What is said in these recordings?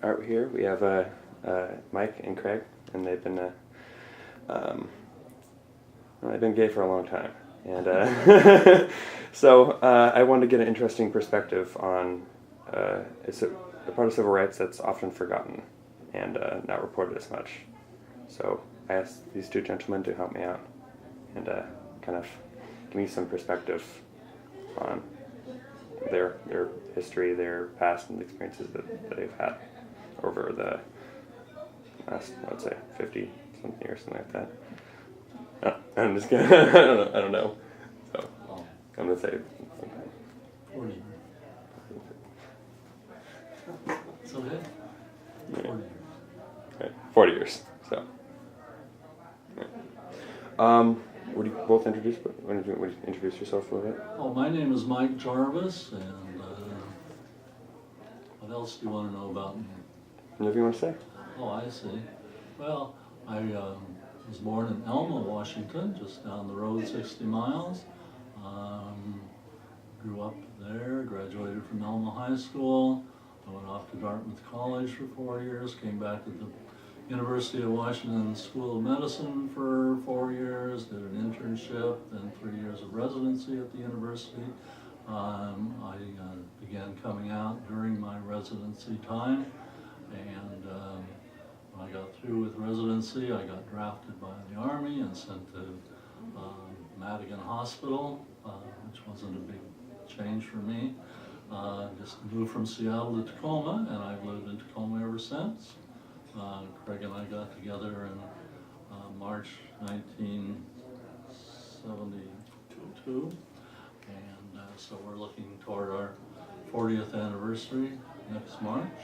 art here. We have Mike and Craig, and they've been gay for a long time, and so I wanted to get an interesting perspective on it's a part of civil rights that's often forgotten and not reported as much. So I asked these two gentlemen to help me out and kind of give me some perspective on their history, their past, and the experiences that they've had over the last, I'd say, 50 something years, something like that. I'm just gonna, I don't know. So I'm gonna say sometime. 40. So good? 40 years. Right. 40 years. So. Right. Would you both introduce yourself a little bit? Oh, my name is Mike Jarvis, and what else do you want to know about me? Anything you want to say? Oh, I see. Well, I was born in Elma, Washington, just down the road 60 miles. Grew up there, graduated from Elma High School. I went off to Dartmouth College for 4 years, came back to the University of Washington School of Medicine for 4 years, did an internship, then 3 years of residency at the university. I began coming out during my residency time, and when I got through with residency, I got drafted by the Army and sent to Madigan Hospital, which wasn't a big change for me. Just moved from Seattle to Tacoma, and I've lived in Tacoma ever since. Craig and I got together in March 1972, and so we're looking toward our 40th anniversary next March.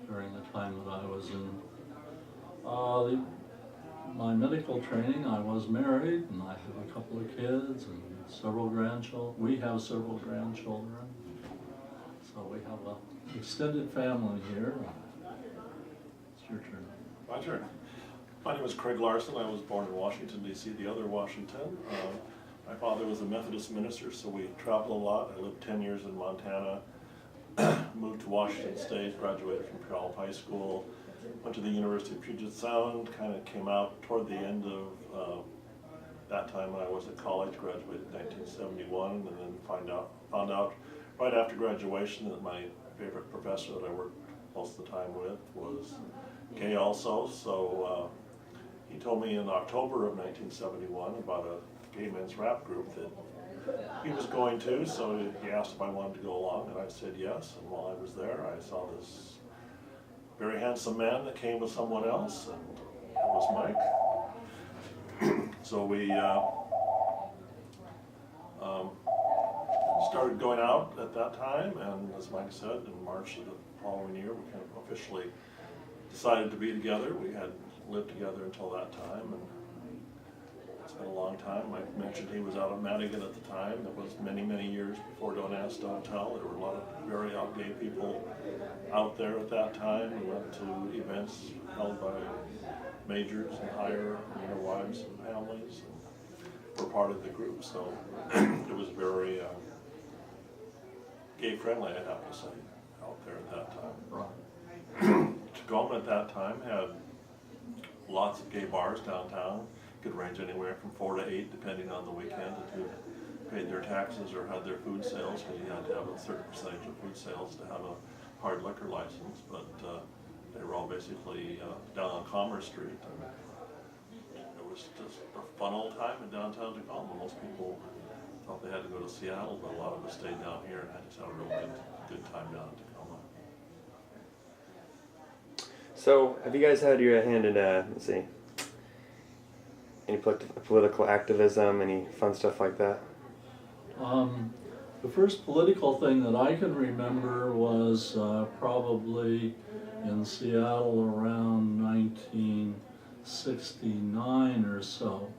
During the time that I was in my medical training, I was married, and I have a couple of kids and several grandchildren. We have several grandchildren, so we have a extended family here. It's your turn. My turn. My name is Craig Larson. I was born in Washington, D.C., the other Washington. My father was a Methodist minister, so we traveled a lot. I lived 10 years in Montana, moved to Washington State, graduated from Puyallup High School, went to the University of Puget Sound, kind of came out toward the end of that time when I was at college, graduated in 1971, and then found out right after graduation that my favorite professor that I worked most of the time with was gay also, so he told me in October of 1971 about a gay men's rap group that he was going to, so he asked if I wanted to go along, and I said yes, and while I was there I saw this very handsome man that came with someone else, and that was Mike. So we started going out at that time, and as Mike said, in March of the following year, we kind of officially decided to be together. We had lived together until that time, and it's been a long time. Mike mentioned he was out of Madigan at the time. That was many, many years before Don't Ask, Don't Tell. There were a lot of very out gay people out there at that time. We went to events held by majors and higher, wives and families, and were part of the group. So it was very gay friendly, I have to say, out there at that time. Tacoma at that time had lots of gay bars downtown. Could range anywhere from 4 to 8, depending on the weekend, who paid their taxes or had their food sales, because you had to have a certain percentage of food sales to have a hard liquor license. But they were all basically down on Commerce Street. And it was just a fun old time in downtown Tacoma. Most people thought they had to go to Seattle, but a lot of us stayed down here and had just had a real good time down in Tacoma. So, have you guys had your hand in, let's see, any political activism, any fun stuff like that? The first political thing that I can remember was probably in Seattle around 1969 or so.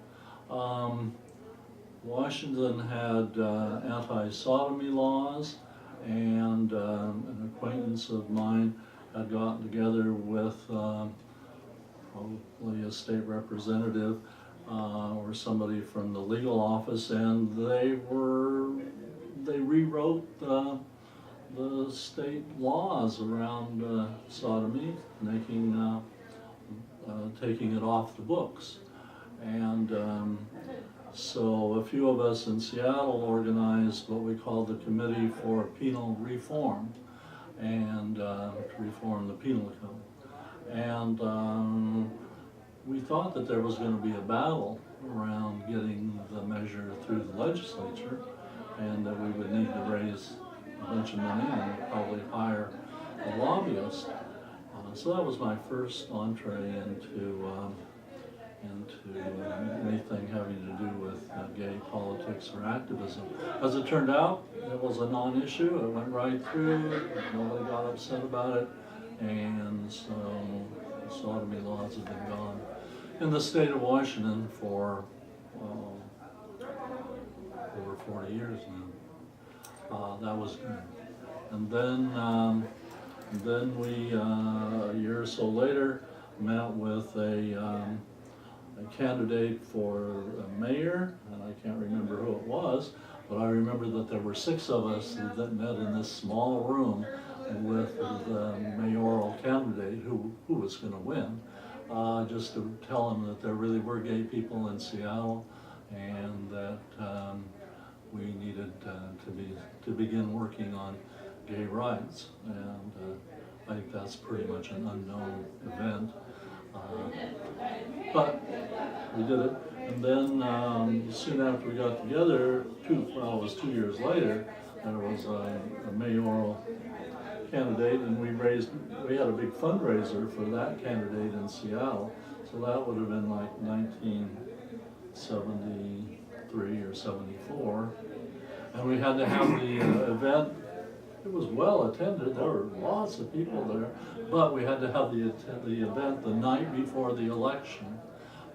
Washington had anti-sodomy laws, and an acquaintance of mine had gotten together with probably a state representative or somebody from the legal office, and they rewrote the state laws around sodomy, taking it off the books. And so a few of us in Seattle organized what we called the Committee for Penal Reform, and to reform the penal code. And we thought that there was going to be a battle around getting the measure through the legislature, and that we would need to raise a bunch of money and probably hire a lobbyist. So that was my first entree into anything having to do with gay politics or activism. As it turned out, it was a non-issue. It went right through. Nobody got upset about it, and so sodomy laws have been gone in the state of Washington for over 40 years now. That was good. And then we, a year or so later, met with a candidate for mayor, and I can't remember who it was, but I remember that there were 6 of us that met in this small room with the mayoral candidate who was going to win, just to tell him that there really were gay people in Seattle, and that we needed to begin working on gay rights. And I think that's pretty much an unknown event. But we did it, and then soon after we got together, it was 2 years later, there was a mayoral candidate, and we had a big fundraiser for that candidate in Seattle. So that would have been like 1973 or 74, and we had to have the event. It was well attended. There were lots of people there, but we had to have the event the night before the election,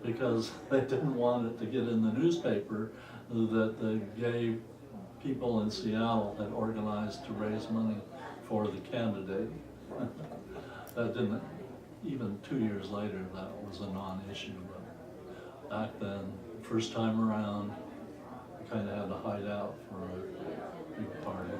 because they didn't want it to get in the newspaper that the gay people in Seattle had organized to raise money for the candidate. That didn't, even 2 years later, that was a non-issue, but back then, first time around, we kind of had to hide out for a big party.